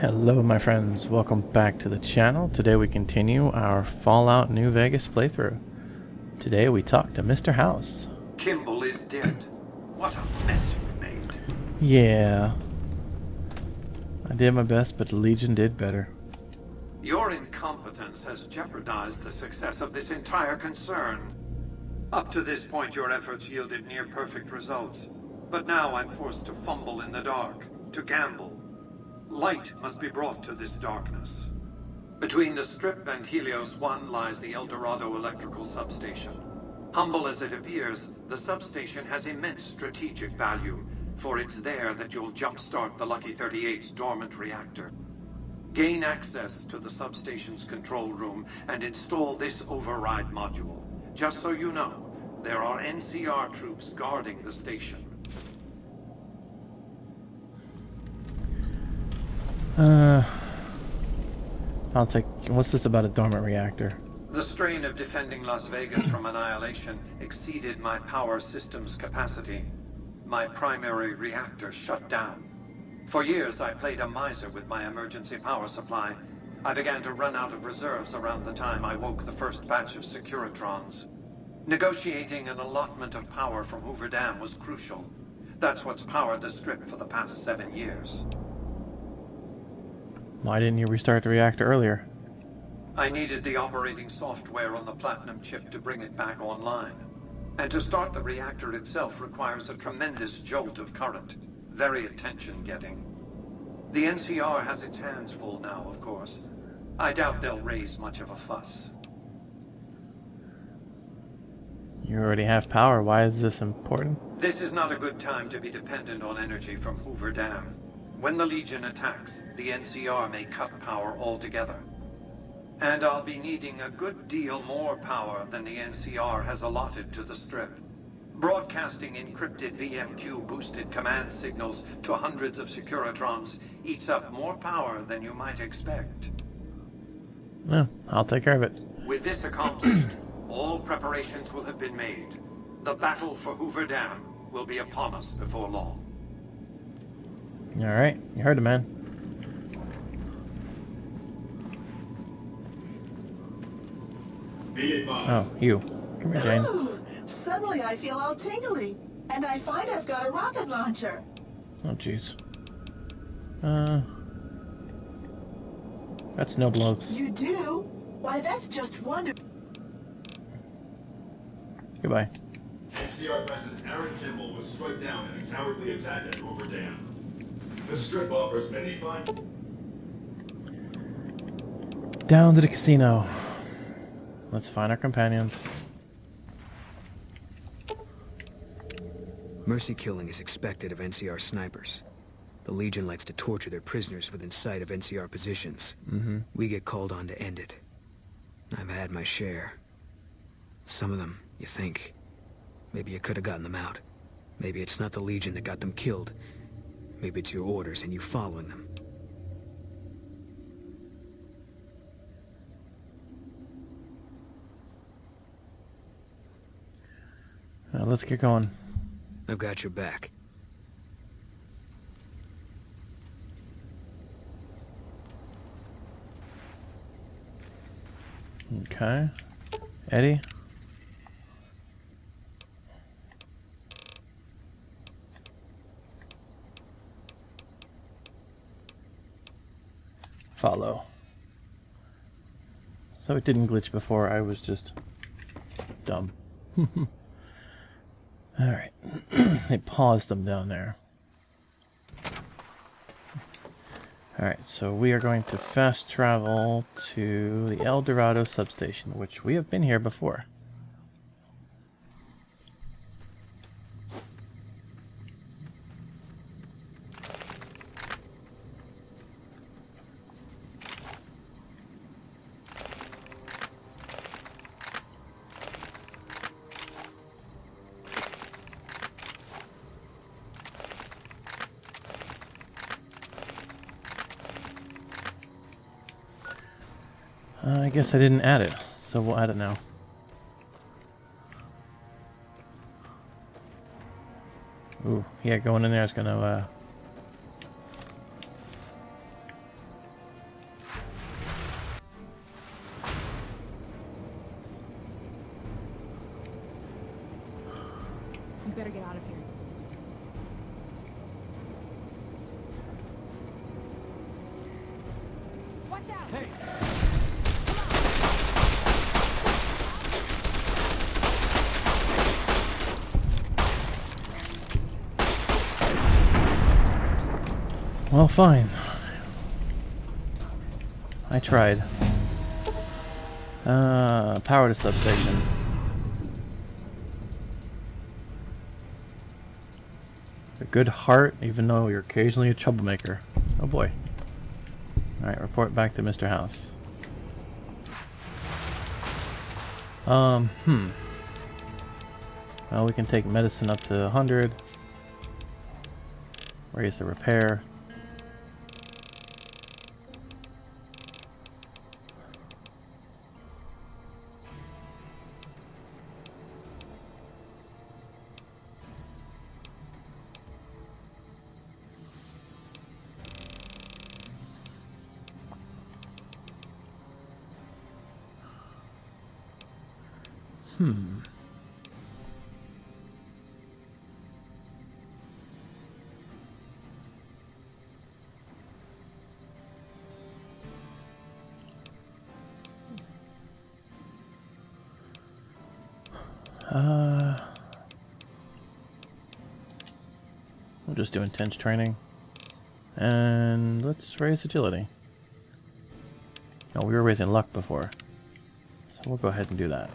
Hello my friends, welcome back to the channel. Today we continue our Fallout New Vegas playthrough. Today we talk to Mr. House. Kimball is dead. What a mess you've made. Yeah, I did my best, but the Legion did better. Your incompetence has jeopardized the success of this entire concern. Up to this point, your efforts yielded near-perfect results. But now I'm forced to fumble in the dark, to gamble. Light must be brought to this darkness. Between the Strip and Helios 1 lies the El Dorado electrical substation. Humble as it appears, the substation has immense strategic value, for it's there that you'll jumpstart the Lucky 38's dormant reactor. Gain access to the substation's control room and install this override module. Just so you know, there are NCR troops guarding the station. I'll take... What's this about a dormant reactor? The strain of defending Las Vegas from annihilation exceeded my power system's capacity. My primary reactor shut down. For years, I played a miser with my emergency power supply. I began to run out of reserves around the time I woke the first batch of Securitrons. Negotiating an allotment of power from Hoover Dam was crucial. That's what's powered the Strip for the past 7 years. Why didn't you restart the reactor earlier? I needed the operating software on the Platinum chip to bring it back online. And to start the reactor itself requires a tremendous jolt of current. Very attention-getting. The NCR has its hands full now, of course. I doubt they'll raise much of a fuss. You already have power, why is this important? This is not a good time to be dependent on energy from Hoover Dam. When the Legion attacks, the NCR may cut power altogether. And I'll be needing a good deal more power than the NCR has allotted to the Strip. Broadcasting encrypted VMQ-boosted command signals to hundreds of Securitrons eats up more power than you might expect. No, I'll take care of it. With this accomplished, all preparations will have been made. The battle for Hoover Dam will be upon us before long. Alright, you heard it, man. Be advised. Oh, you. Come here, Jane. Ooh, suddenly I feel all tingly, and I find I've got a rocket launcher. Oh, jeez. That's no blows. You do? Why, that's just wonderful. Goodbye. NCR President Aaron Kimball was struck down in a cowardly attack at Hoover Dam. The Strip offers many fine... Down to the casino. Let's find our companions. Mercy killing is expected of NCR snipers. The Legion likes to torture their prisoners within sight of NCR positions. We get called on to end it. I've had my share. Some of them, you think. Maybe you could have gotten them out. Maybe it's not the Legion that got them killed. Maybe it's your orders and you following them. Let's get going. I've got your back. Okay. Eddie? Follow. So it didn't glitch before, I was just dumb. Alright. They paused them down there. Alright, so we are going to fast travel to the El Dorado substation, which we have been here before. I guess I didn't add it, so we'll add it now. Ooh, yeah, going in there is gonna We better get out of here. Watch out! Hey! Well, fine. I tried. Power to substation. A good heart, even though you're occasionally a troublemaker. Oh boy. Alright, report back to Mr. House. Well, we can take medicine up to 100. Raise the repair. We'll just do intense training. And let's raise agility. No, we were raising luck before. So we'll go ahead and do that.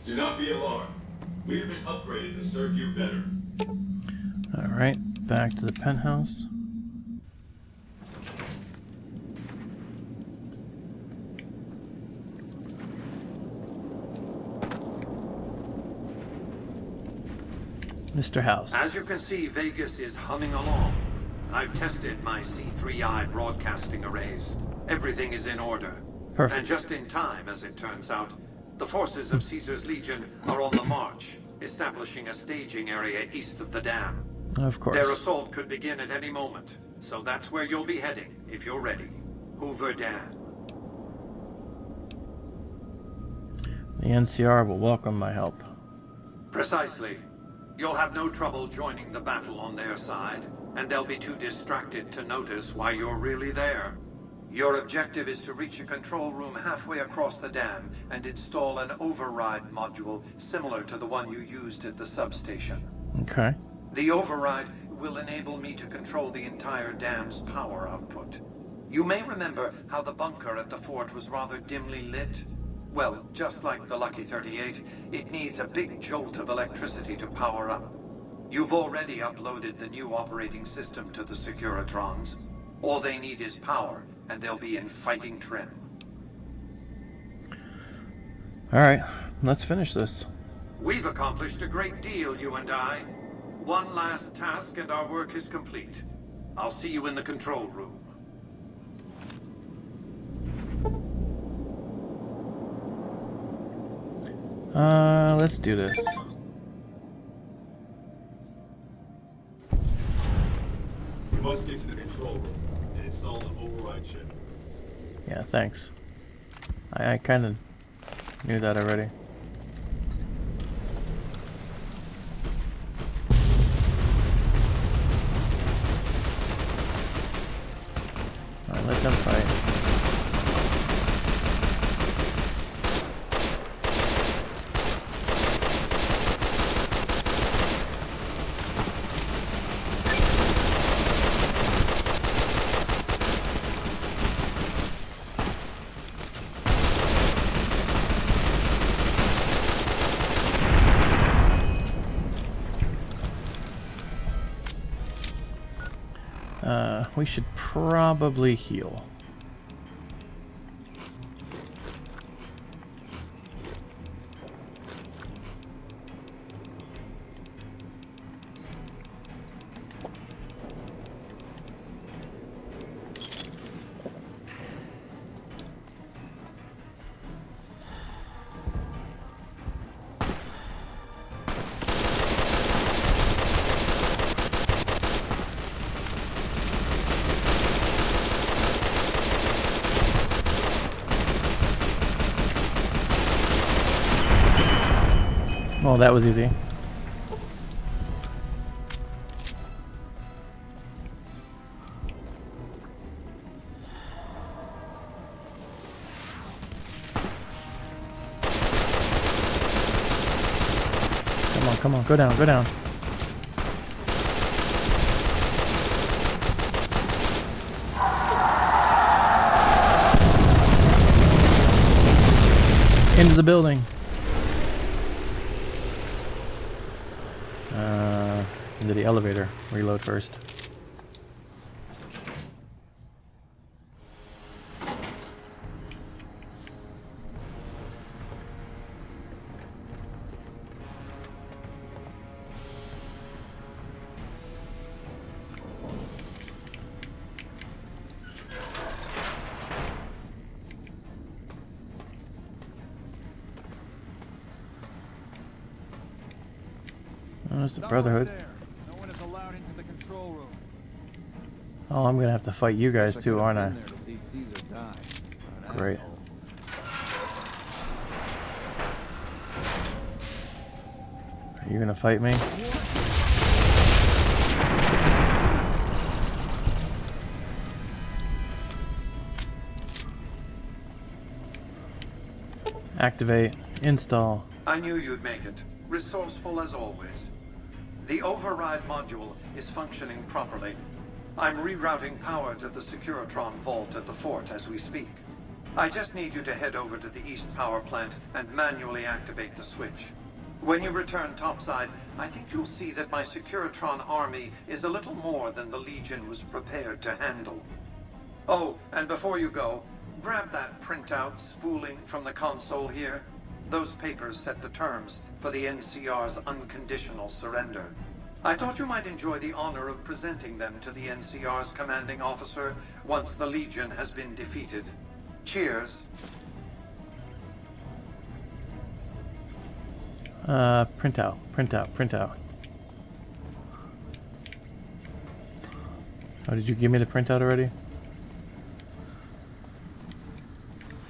Do not be alarmed. We have been upgraded to serve you better. Alright, back to the penthouse. Mr. House. As you can see, Vegas is humming along. I've tested my C3I broadcasting arrays. Everything is in order. Perfect. And just in time, as it turns out, the forces of Caesar's Legion are on the march, establishing a staging area east of the dam. Of course. Their assault could begin at any moment, so that's where you'll be heading, if you're ready. Hoover Dam. The NCR will welcome my help. Precisely. You'll have no trouble joining the battle on their side, and they'll be too distracted to notice why you're really there. Your objective is to reach a control room halfway across the dam and install an override module similar to the one you used at the substation. Okay. The override will enable me to control the entire dam's power output. You may remember how the bunker at the fort was rather dimly lit. Well, just like the Lucky 38, it needs a big jolt of electricity to power up. You've already uploaded the new operating system to the Securitrons. All they need is power, and they'll be in fighting trim. Alright, let's finish this. We've accomplished a great deal, you and I. One last task and our work is complete. I'll see you in the control room. Let's do this. We must get to the control room and install an override chip. Yeah, thanks. I kind of knew that already. Alright, let them fight. we should probably heal. Well, that was easy. Come on, go down, go down. Into the building. Into the elevator. Reload first. There's the Brotherhood. No one is allowed into the control room. Oh, I'm gonna have to fight you guys too, aren't I? To see Caesar die. An Great. asshole. Are you gonna fight me? Activate. Install. I knew you'd make it. Resourceful as always. The override module is functioning properly. I'm rerouting power to the Securitron vault at the fort as we speak. I just need you to head over to the east power plant and manually activate the switch. When you return topside, I think you'll see that my Securitron army is a little more than the Legion was prepared to handle. Oh, and before you go, grab that printout spooling from the console here. Those papers set the terms for the NCR's unconditional surrender. I thought you might enjoy the honor of presenting them to the NCR's commanding officer once the Legion has been defeated. Cheers. Printout. Oh, did you give me the printout already?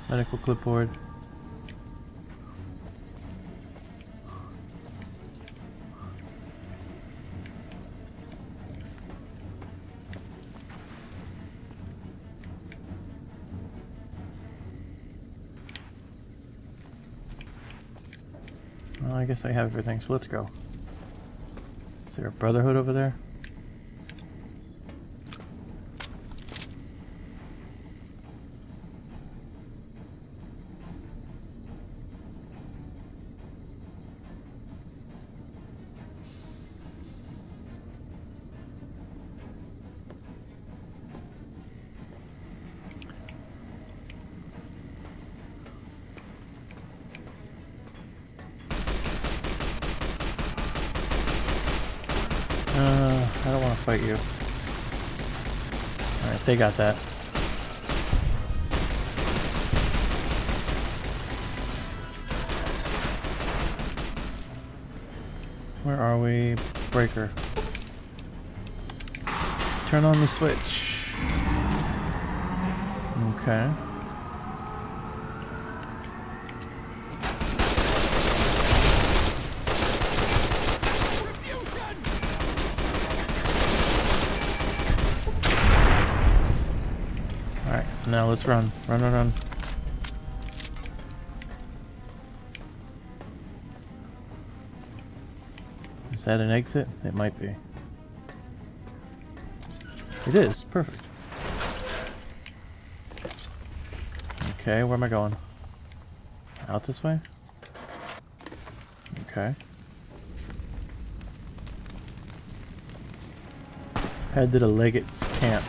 Medical clipboard. Well, I guess I have everything, so let's go. Is there a Brotherhood over there? I don't want to fight you. Alright, they got that. Where are we? Breaker. Turn on the switch. Okay. Alright, now let's run. Run. Is that an exit? It might be. It is. Perfect. Okay, where am I going? Out this way? Okay. Head to the Legate's camp.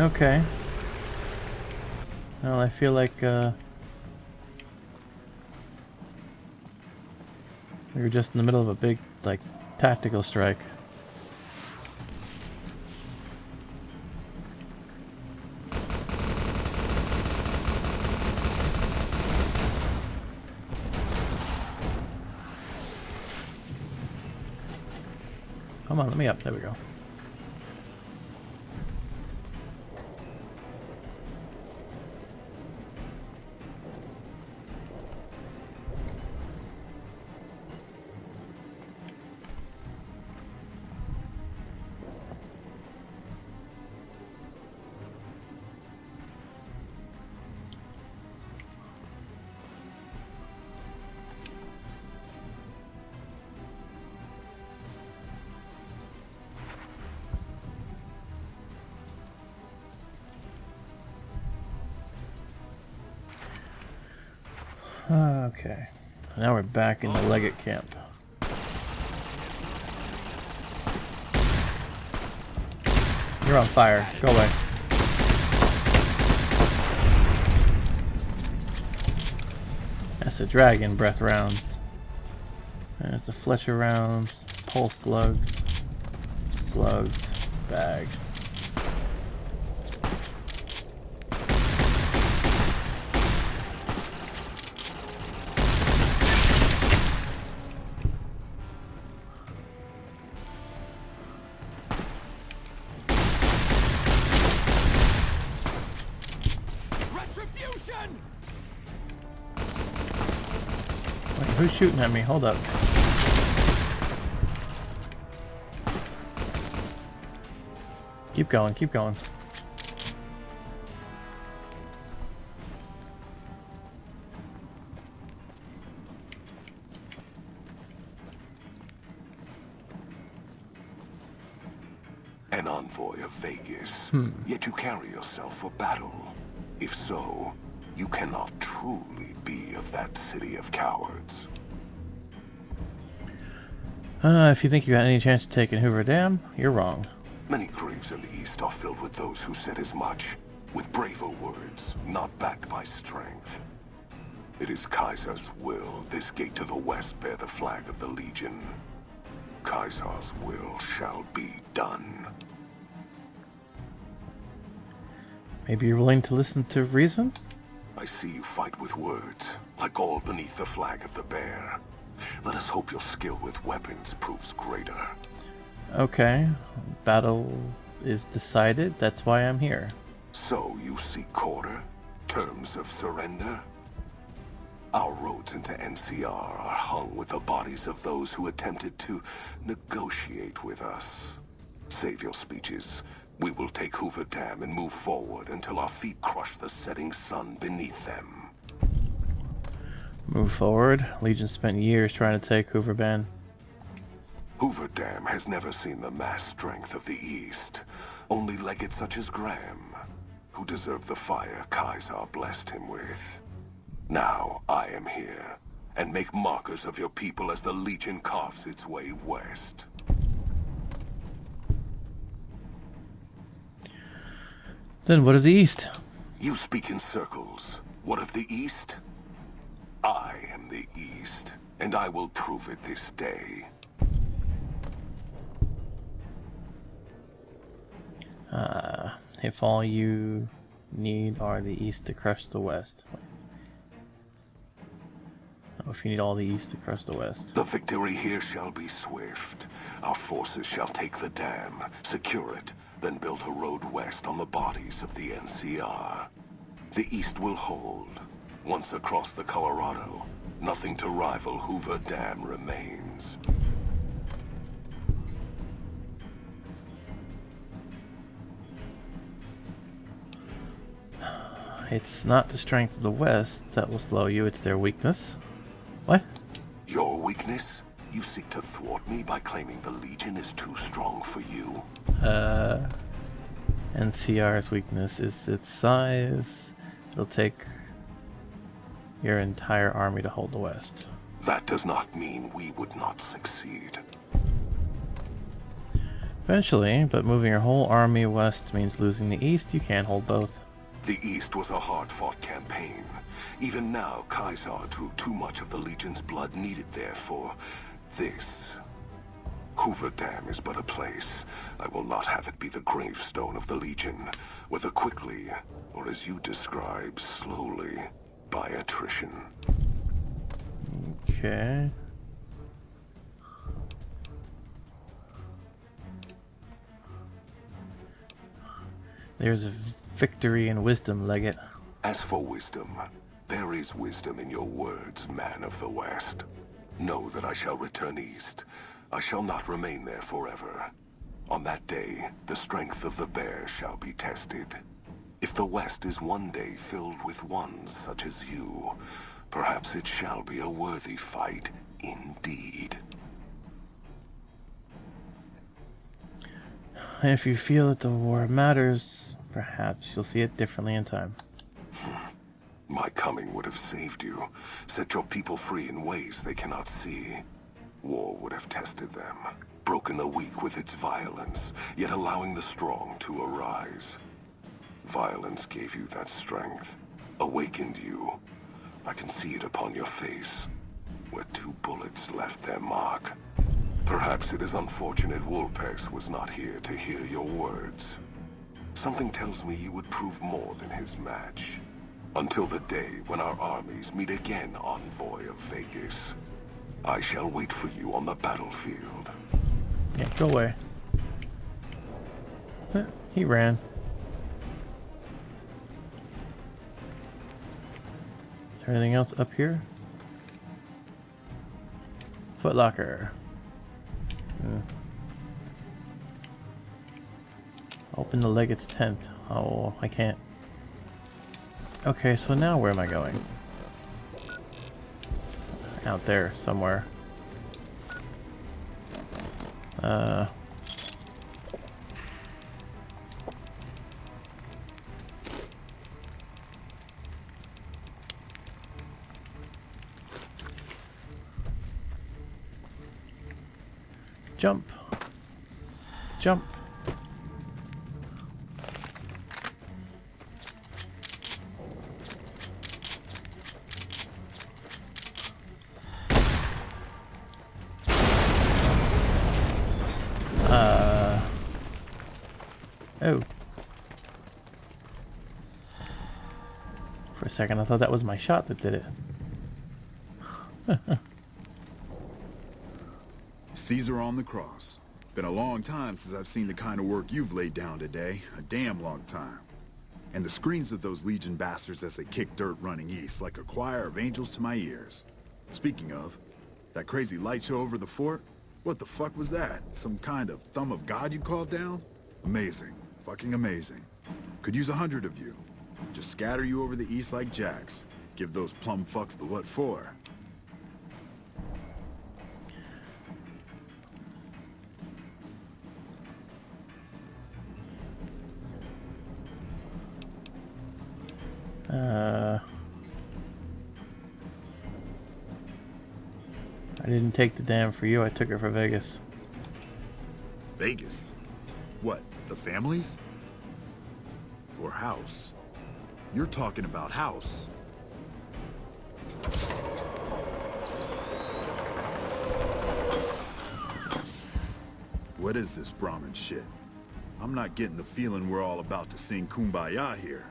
Okay. Well, I feel like we were just in the middle of a big, like, tactical strike. Come on, let me up. There we go. Okay. Now we're back in the Leggett camp. You're on fire. Go away. That's the dragon breath rounds. And it's the Fletcher rounds. Pulse slugs. Slugs. Bag. Wait, who's shooting at me? Hold up. Keep going, keep going. An envoy of Vegas, yet you carry yourself for battle. If so, you cannot truly be of that city of cowards. If you think you got any chance of taking Hoover Dam, you're wrong. Many graves in the East are filled with those who said as much, with braver words, not backed by strength. It is Kaiser's will this gate to the west bear the flag of the Legion. Kaiser's will shall be done. Maybe you're willing to listen to reason? I see you fight with words, like all beneath the flag of the bear. Let us hope your skill with weapons proves greater. Okay. Battle is decided. That's why I'm here. So you seek quarter? Terms of surrender? Our roads into NCR are hung with the bodies of those who attempted to negotiate with us. Save your speeches. We will take Hoover Dam and move forward until our feet crush the setting sun beneath them. Move forward. Legion spent years trying to take Hoover Dam. Hoover Dam has never seen the mass strength of the East. Only Leggates such as Graham, who deserve the fire Kaiser blessed him with. Now I am here, and make markers of your people as the Legion carves its way west. Then what of the East? You speak in circles. What of the East? I am the East, and I will prove it this day. If all you need are the East to crush the West. Oh, if you need all the East to crush the West. The victory here shall be swift. Our forces shall take the dam, secure it, then build a road west on the bodies of the NCR. The East will hold. Once across the Colorado, nothing to rival Hoover Dam remains. It's not the strength of the West that will slow you, it's their weakness. What? Your weakness? You seek to thwart me by claiming the Legion is too strong for you? NCR's weakness is its size. It'll take your entire army to hold the West. That does not mean we would not succeed. Eventually, but moving your whole army west means losing the east. You can't hold both. The East was a hard-fought campaign. Even now, Caesar drew too much of the Legion's blood needed there for this. Hoover Dam is but a place. I will not have it be the gravestone of the Legion, whether quickly, or as you describe, slowly, by attrition. Okay. There's a victory in wisdom, Legate. As for wisdom, there is wisdom in your words, man of the West. Know that I shall return east. I shall not remain there forever. On that day, the strength of the bear shall be tested. If the West is one day filled with ones such as you, perhaps it shall be a worthy fight indeed. If you feel that the war matters, perhaps you'll see it differently in time. My coming would have saved you, set your people free in ways they cannot see. War would have tested them, broken the weak with its violence, yet allowing the strong to arise. Violence gave you that strength, awakened you. I can see it upon your face, where 2 bullets left their mark. Perhaps it is unfortunate Wolpex was not here to hear your words. Something tells me you would prove more than his match. Until the day when our armies meet again, envoy of Vegas. I shall wait for you on the battlefield. Yeah, go away. Huh, he ran. Is there anything else up here? Footlocker. Open the Legate's tent. Oh, I can't. Okay, so now where am I going? Out there somewhere. Jump. Jump. Oh. For a second I thought that was my shot that did it. Caesar on the cross. Been a long time since I've seen the kind of work you've laid down today. A damn long time. And the screams of those Legion bastards as they kick dirt running east like a choir of angels to my ears. Speaking of, that crazy light show over the fort? What the fuck was that? Some kind of thumb of God you called down? Amazing. Fucking amazing. Could use 100 of you. Just scatter you over the east like jacks. Give those plum fucks the what for. I didn't take the dam for you, I took it for Vegas. Vegas? What, the families? Or house? You're talking about house. What is this Brahmin shit? I'm not getting the feeling we're all about to sing Kumbaya here.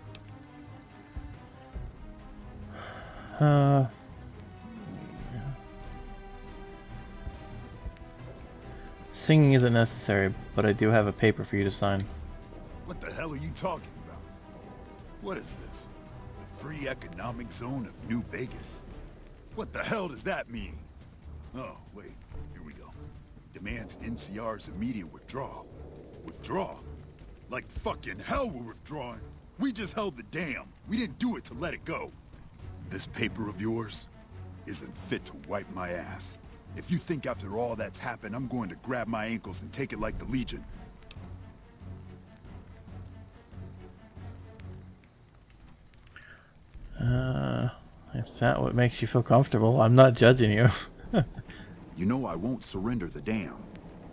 Singing isn't necessary, but I do have a paper for you to sign. What the hell are you talking about? What is this? The free economic zone of New Vegas? What the hell does that mean? Oh, wait, here we go. Demands NCR's immediate withdrawal. Withdraw? Like fucking hell we're withdrawing. We just held the dam. We didn't do it to let it go. This paper of yours isn't fit to wipe my ass. If you think after all that's happened, I'm going to grab my ankles and take it like the Legion. Is that what makes you feel comfortable? I'm not judging you. You know I won't surrender the dam.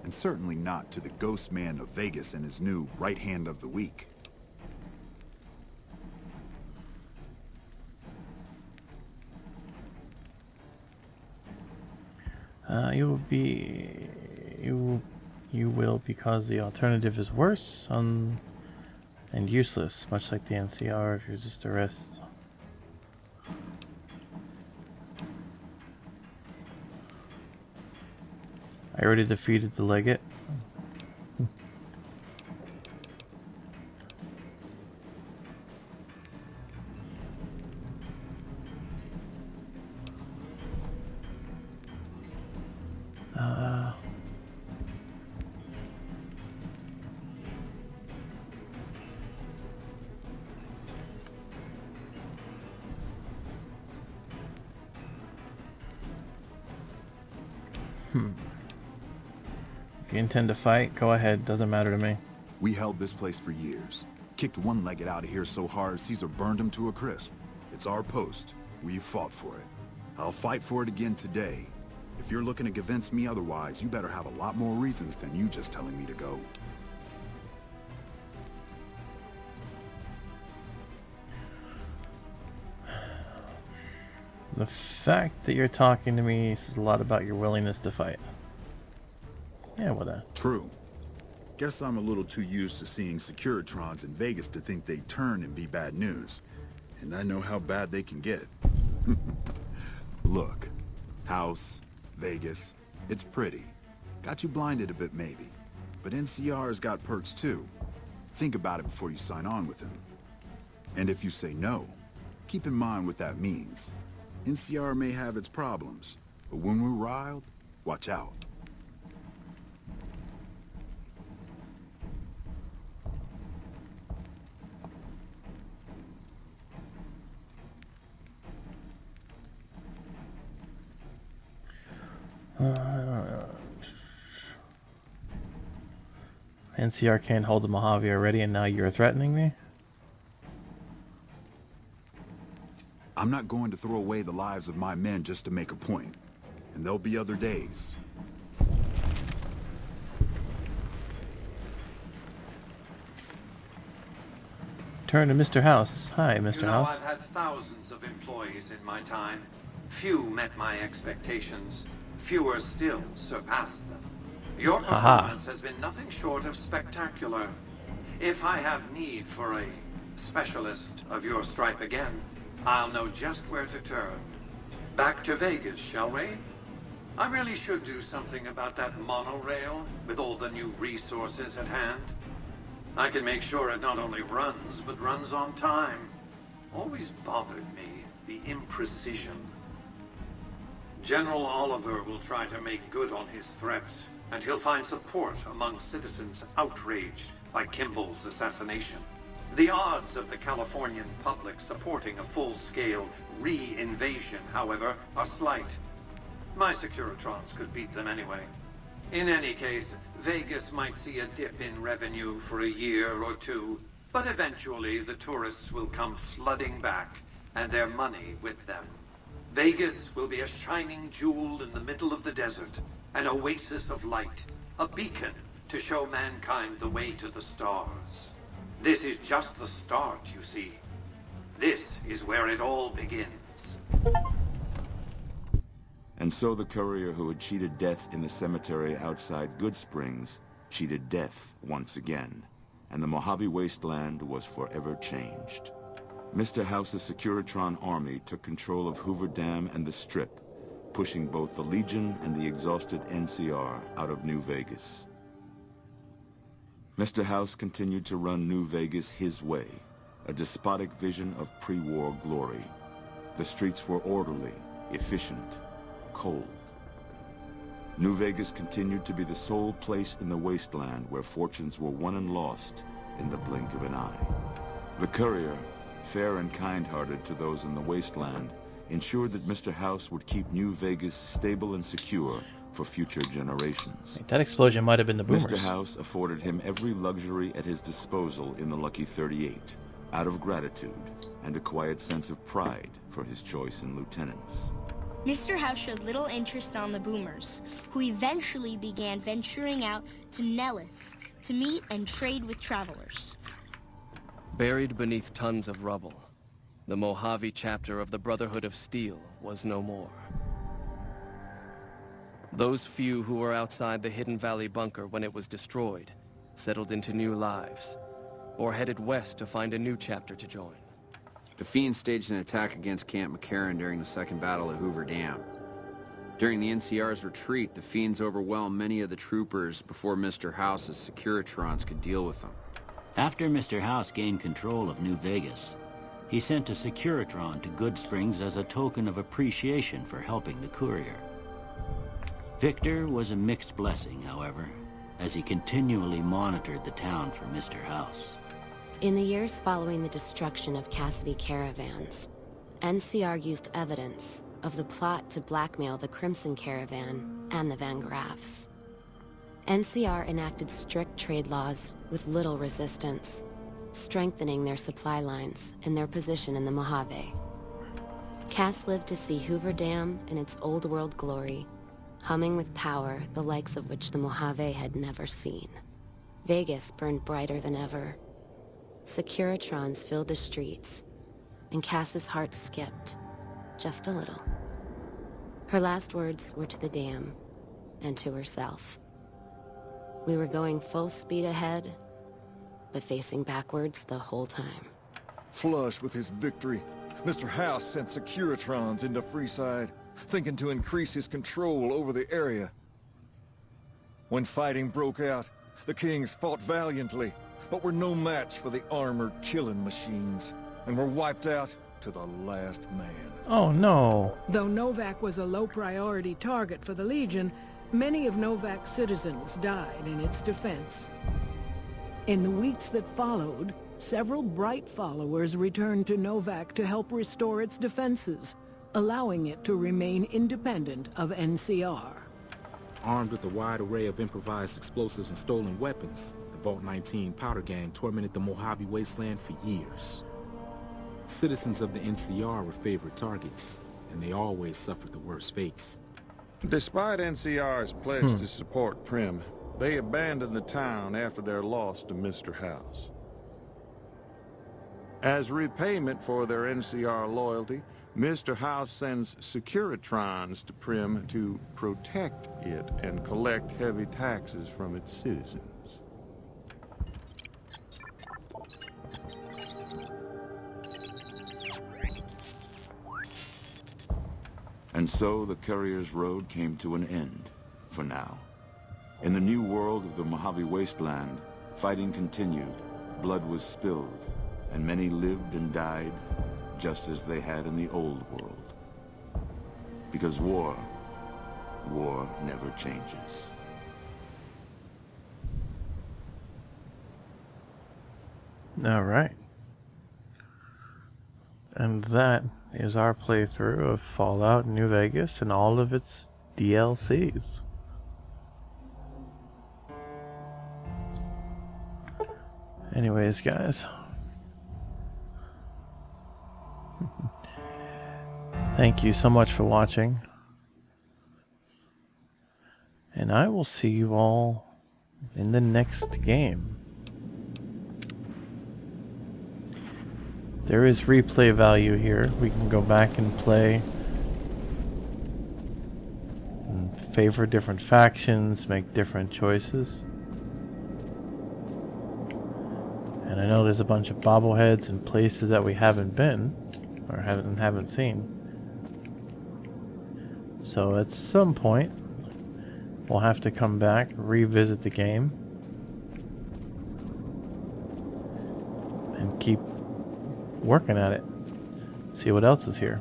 And certainly not to the ghost man of Vegas and his new right hand of the week. You will because the alternative is worse and useless, much like the NCR if you're just arrest. I already defeated the legate. If you intend to fight, go ahead. Doesn't matter to me. We held this place for years. Kicked one-legged out of here so hard, Caesar burned him to a crisp. It's our post. We fought for it. I'll fight for it again today. If you're looking to convince me otherwise, you better have a lot more reasons than you just telling me to go. The fact that you're talking to me says a lot about your willingness to fight. Yeah, whatever. True. Guess I'm a little too used to seeing Securitrons in Vegas to think they turn and be bad news. And I know how bad they can get. Look. House, Vegas, it's pretty. Got you blinded a bit maybe. But NCR's got perks too. Think about it before you sign on with him. And if you say no, keep in mind what that means. NCR may have its problems, but when we're riled, watch out. NCR can't hold the Mojave already, and now you're threatening me? I'm not going to throw away the lives of my men just to make a point. And there'll be other days. Turn to Mr. House. Hi, Mr. House. I've had thousands of employees in my time. Few met my expectations. Fewer still surpassed them. Your performance has been nothing short of spectacular. If I have need for a specialist of your stripe again, I'll know just where to turn. Back to Vegas, shall we? I really should do something about that monorail with all the new resources at hand. I can make sure it not only runs, but runs on time. Always bothered me, the imprecision. General Oliver will try to make good on his threats, and he'll find support among citizens outraged by Kimball's assassination. The odds of the Californian public supporting a full-scale re-invasion, however, are slight. My Securitrons could beat them anyway. In any case, Vegas might see a dip in revenue for a year or two, but eventually the tourists will come flooding back, and their money with them. Vegas will be a shining jewel in the middle of the desert, an oasis of light, a beacon to show mankind the way to the stars. This is just the start, you see. This is where it all begins. And so the courier who had cheated death in the cemetery outside Good Springs cheated death once again, and the Mojave Wasteland was forever changed. Mr. House's Securitron army took control of Hoover Dam and the Strip, pushing both the Legion and the exhausted NCR out of New Vegas. Mr. House continued to run New Vegas his way, a despotic vision of pre-war glory. The streets were orderly, efficient, cold. New Vegas continued to be the sole place in the wasteland where fortunes were won and lost in the blink of an eye. The courier, fair and kind-hearted to those in the wasteland, ensured that Mr. House would keep New Vegas stable and secure for future generations. That explosion might have been the boomers. Mr. House afforded him every luxury at his disposal in the Lucky 38, out of gratitude and a quiet sense of pride for his choice in lieutenants. Mr. House showed little interest on the boomers, who eventually began venturing out to Nellis to meet and trade with travelers. Buried beneath tons of rubble, the Mojave chapter of the Brotherhood of Steel was no more. Those few who were outside the Hidden Valley bunker when it was destroyed settled into new lives, or headed west to find a new chapter to join. The Fiends staged an attack against Camp McCarran during the Second Battle of Hoover Dam. During the NCR's retreat, the Fiends overwhelmed many of the troopers before Mr. House's Securitrons could deal with them. After Mr. House gained control of New Vegas, he sent a Securitron to Good Springs as a token of appreciation for helping the courier. Victor was a mixed blessing, however, as he continually monitored the town for Mr. House. In the years following the destruction of Cassidy caravans, NCR used evidence of the plot to blackmail the Crimson Caravan and the Van Graffs. NCR enacted strict trade laws with little resistance, strengthening their supply lines and their position in the Mojave. Cass lived to see Hoover Dam in its old world glory, humming with power the likes of which the Mojave had never seen. Vegas burned brighter than ever. Securitrons filled the streets, and Cass's heart skipped, just a little. Her last words were to the dam, and to herself. We were going full speed ahead, but facing backwards the whole time. Flush with his victory, Mr. House sent Securitrons into Freeside, thinking to increase his control over the area. When fighting broke out, the Kings fought valiantly, but were no match for the armored killing machines, and were wiped out to the last man. Oh no. Though Novak was a low-priority target for the Legion, many of Novak's citizens died in its defense. In the weeks that followed, several bright followers returned to Novak to help restore its defenses, allowing it to remain independent of NCR. Armed with a wide array of improvised explosives and stolen weapons, the Vault 19 Powder Gang tormented the Mojave Wasteland for years. Citizens of the NCR were favorite targets, and they always suffered the worst fates. Despite NCR's pledge to support Prim, they abandoned the town after their loss to Mr. House. As repayment for their NCR loyalty, Mr. House sends Securitrons to Prim to protect it and collect heavy taxes from its citizens. And so the Courier's Road came to an end, for now. In the new world of the Mojave Wasteland, fighting continued, blood was spilled, and many lived and died just as they had in the old world. Because war never changes. All right. And that is our playthrough of Fallout New Vegas and all of its DLCs. Anyways, guys. Thank you so much for watching. And I will see you all in the next game. There is replay value here. We can go back and play and favor different factions, make different choices. And I know there's a bunch of bobbleheads and places that we haven't been or haven't seen. So at some point we'll have to come back, revisit the game, and keep working at it. See what else is here.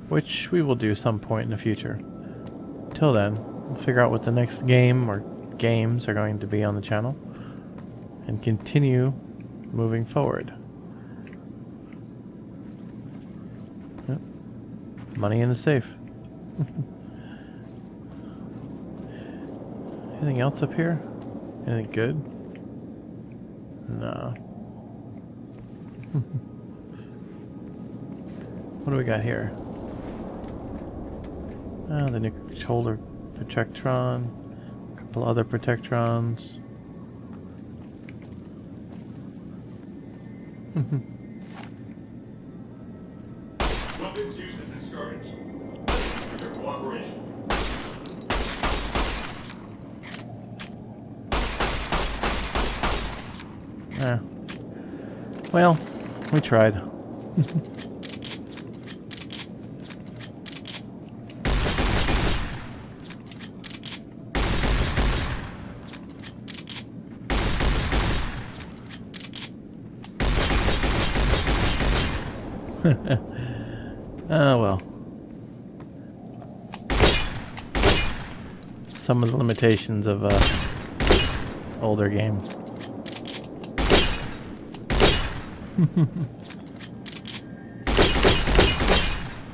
Which we will do some point in the future. Till then, we'll figure out what the next game or games are going to be on the channel and continue moving forward. Yep. Money in the safe. Anything else up here? Anything good? No. What do we got here? The new controller Protectron. A couple other Protectrons. Weapons use is discouraged. For your cooperation. Well, we tried. Oh well. Some of the limitations of this older game.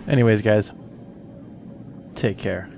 Anyways, guys, take care.